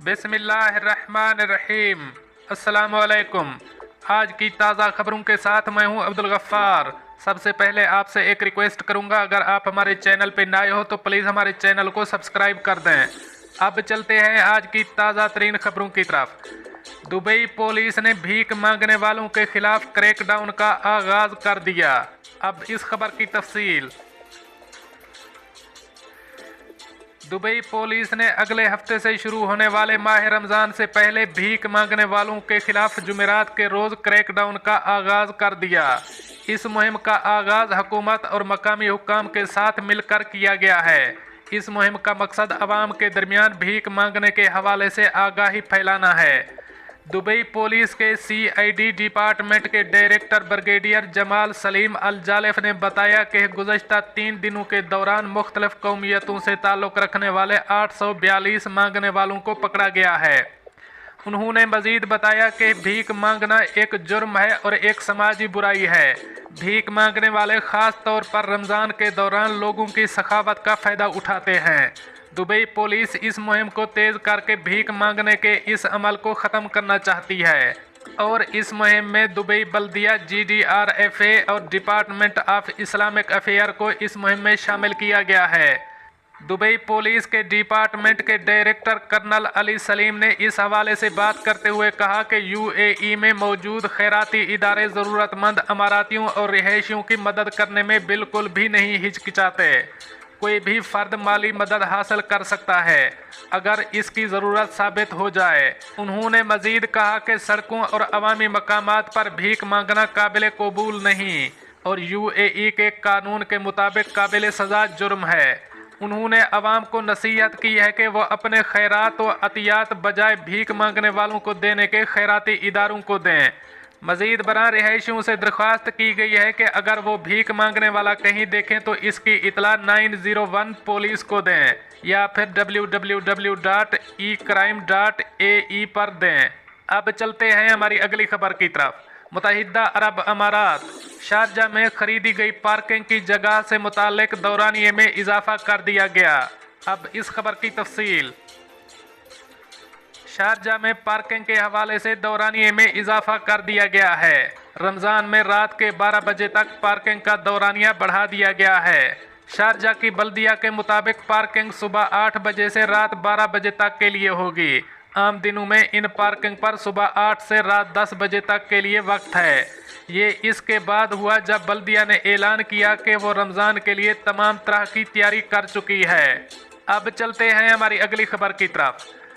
बिस्मिल्लाहिर्रहमानिर्रहीम। अस्सलामुअलैकुम। आज की ताज़ा खबरों के साथ मैं हूं अब्दुल गफ्फार। सबसे पहले आपसे एक रिक्वेस्ट करूंगा, अगर आप हमारे चैनल पर नए हो तो प्लीज़ हमारे चैनल को सब्सक्राइब कर दें। अब चलते हैं आज की ताज़ा तरीन खबरों की तरफ। दुबई पुलिस ने भीख मांगने वालों के खिलाफ क्रैकडाउन का आगाज़ कर दिया। अब इस खबर की तफसील। दुबई पुलिस ने अगले हफ्ते से शुरू होने वाले माह रमज़ान से पहले भीख मांगने वालों के खिलाफ जुमेरात के रोज़ क्रैकडाउन का आगाज़ कर दिया। इस मुहिम का आगाज़ हुकूमत और मकामी हुक्काम के साथ मिलकर किया गया है। इस मुहिम का मकसद अवाम के दरमियान भीख मांगने के हवाले से आगाही फैलाना है। दुबई पुलिस के CID डिपार्टमेंट के डायरेक्टर ब्रिगेडियर जमाल सलीम अल जालिफ ने बताया कि गुज़श्ता 3 दिनों के दौरान मुख्तलिफ कौमियतों से ताल्लुक़ रखने वाले 842 मांगने वालों को पकड़ा गया है। उन्होंने मज़ीद बताया कि भीख मांगना एक जुर्म है और एक समाजी बुराई है। भीख मांगने वाले ख़ास तौर पर रमज़ान के दौरान लोगों की सखावत का फ़ायदा उठाते हैं। दुबई पुलिस इस मुहिम को तेज़ करके भीख मांगने के इस अमल को ख़त्म करना चाहती है और इस मुहिम में दुबई बल्दिया, GDRFA और डिपार्टमेंट ऑफ इस्लामिक अफेयर को इस मुहिम में शामिल किया गया है। दुबई पुलिस के डिपार्टमेंट के डायरेक्टर कर्नल अली सलीम ने इस हवाले से बात करते हुए कहा कि UAE में मौजूद खैराती इदारे ज़रूरतमंद अमारातियों और रिहायशियों की मदद करने में बिल्कुल भी नहीं हिचकिचाते। कोई भी फ़र्द माली मदद हासिल कर सकता है अगर इसकी ज़रूरत साबित हो जाए। उन्होंने मज़ीद कहा कि सड़कों और अवामी मकामात पर भीख मांगना काबिल कबूल नहीं और UAE के कानून के मुताबिक काबिल सज़ा जुर्म है। उन्होंने अवाम को नसीहत की है कि वो अपने खैरात व अतियात बजाय भीख मांगने वालों को देने के खैराती इदारों को दें। मज़ीद बरां रिहायशियों से दरख्वास्त की गई है कि अगर वो भीख मांगने वाला कहीं देखें तो इसकी इतला 901 पुलिस को दें या फिर www.ecrime.ae पर दें। अब चलते हैं हमारी अगली खबर की तरफ। मुत्तहिदा अरब अमारात शारजा में खरीदी गई पार्किंग की जगह से मुताल्लिक दौरानिये में इजाफा कर दिया गया। अब इस खबर की तफसील। शारजा में पार्किंग के हवाले से दौरानिये में इजाफा कर दिया गया है। रमज़ान में रात के 12 बजे तक पार्किंग का दौरानिया बढ़ा दिया गया है। शारजा की बल्दिया के मुताबिक पार्किंग सुबह 8 बजे से रात 12 बजे तक के लिए होगी। आम दिनों में इन पार्किंग पर सुबह 8 से रात 10 बजे तक के लिए वक्त है। ये इसके बाद हुआ जब बल्दिया ने ऐलान किया कि वो रमज़ान के लिए तमाम तरह की तैयारी कर चुकी है। अब चलते हैं हमारी अगली खबर की तरफ।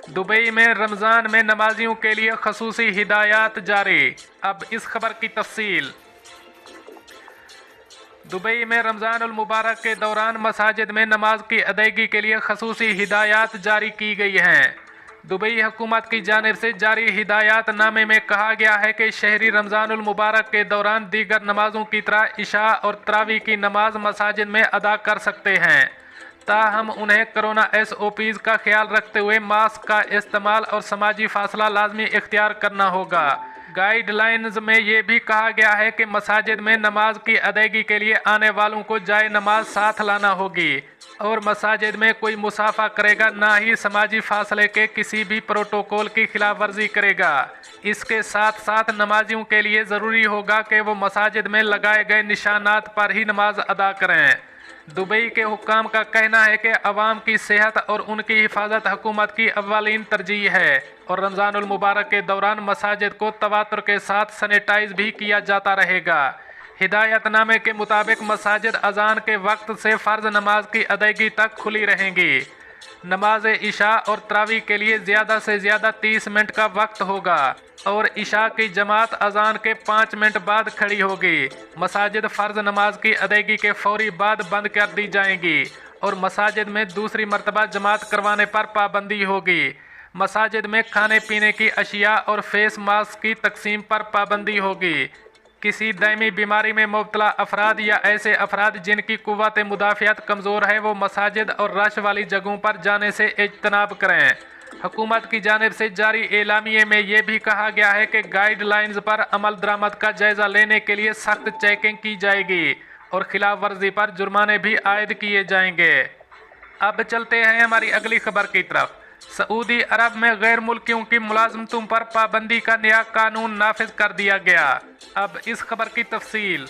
दुबई में रमज़ान में नमाजियों के लिए खसूसी हिदायत जारी। अब इस खबर की तफसील। दुबई में रमज़ानुल मुबारक के दौरान मसाजिद में नमाज की अदायगी के लिए खसूसी हिदायत जारी की गई हैं। दुबई हुकूमत की जानिब से जारी हिदायत नामे में कहा गया है कि शहरी रमज़ानुल मुबारक के दौरान दीगर नमाजों की तरह इशा और तरावी की नमाज मसाजिद में अदा कर सकते हैं, ताहम उन्हें कोरोना SOPs का ख्याल रखते हुए मास्क का इस्तेमाल और समाजी फासला लाजमी इख्तियार करना होगा। गाइडलाइंस में ये भी कहा गया है कि मसाजिद में नमाज की अदायगी के लिए आने वालों को जाए नमाज साथ लाना होगी और मसाजिद में कोई मुसाफा करेगा ना ही समाजी फासले के किसी भी प्रोटोकॉल की खिलाफ वर्जी करेगा। इसके साथ साथ नमाजियों के लिए ज़रूरी होगा कि वो मसाजिद में लगाए गए निशानात पर ही नमाज अदा करें। दुबई के हुक्काम का कहना है कि अवाम की सेहत और उनकी हिफाजत हुकूमत की अव्वलीन तरजीह है और रमज़ानुल मुबारक के दौरान मसाजिद को तवातुर के साथ सैनिटाइज भी किया जाता रहेगा। हिदायतनामे के मुताबिक मसाजिद अजान के वक्त से फ़र्ज नमाज की अदायगी तक खुली रहेंगी। नमाज इशा और तरावी के लिए ज़्यादा से ज़्यादा 30 मिनट का वक्त होगा और इशा की जमात अजान के 5 मिनट बाद खड़ी होगी। मसाजिद फ़र्ज नमाज की अदायगी के फौरी बाद बंद कर दी जाएंगी और मसाजिद में दूसरी मरतबा जमात करवाने पर पाबंदी होगी। मसाजिद में खाने पीने की अशिया और फेस मास्क की तकसीम पर पाबंदी होगी। किसी दायमी बीमारी में मुब्तला अफराद या ऐसे अफराद जिनकी कुव्वत मुदाफ़ियत कमज़ोर है वो मसाजिद और रश वाली जगहों पर जाने से इज्तनाब करें। हुकूमत की जानिब से जारी एलामिये में यह भी कहा गया है कि गाइडलाइंस पर अमल दरामद का जायज़ा लेने के लिए सख्त चेकिंग की जाएगी और खिलाफ वर्जी पर जुर्माने भी आयद किए जाएंगे। अब चलते हैं हमारी अगली खबर की तरफ। सऊदी अरब में गैर मुल्कियों की मुलाजमतों पर पाबंदी का नया कानून नाफिज कर दिया गया। अब इस खबर की तफसील।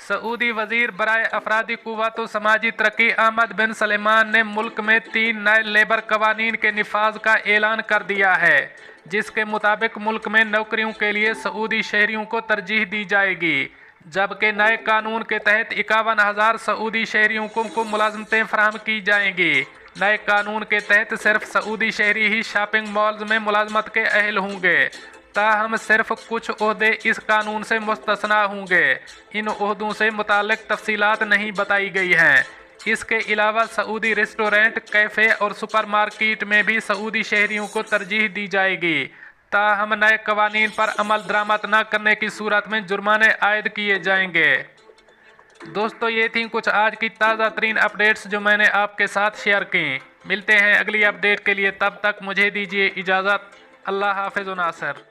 सऊदी वजीर बराए अफरादी कुव्वत व समाजी तरक्की अहमद बिन सलेमान ने मुल्क में 3 नए लेबर कवानीन के निफाज का ऐलान कर दिया है, जिसके मुताबिक मुल्क में नौकरियों के लिए सऊदी शहरियों को तरजीह दी जाएगी, जबकि नए कानून के तहत 51,000 सऊदी शहरियों को मुलाजमतें फराहम की जाएंगी। नए कानून के तहत सिर्फ सऊदी शहरी ही शॉपिंग मॉल्स में मुलाजमत के अहल होंगे, ताहम सिर्फ कुछ ओहदे इस कानून से मुस्तस्ना होंगे। इन ओहदों से मुताल्लिक तफसीलात नहीं बताई गई हैं। इसके अलावा सऊदी रेस्टोरेंट, कैफ़े और सुपरमार्केट में भी सऊदी शहरियों को तरजीह दी जाएगी, ताहम नए कवानीन पर अमल दरामद न करने की सूरत में जुर्माने आयद किए जाएंगे। दोस्तों, ये थी कुछ आज की ताज़ा तरीन अपडेट्स जो मैंने आपके साथ शेयर की। मिलते हैं अगली अपडेट के लिए, तब तक मुझे दीजिए इजाज़त। अल्लाह हाफ़िज़ व नासिर।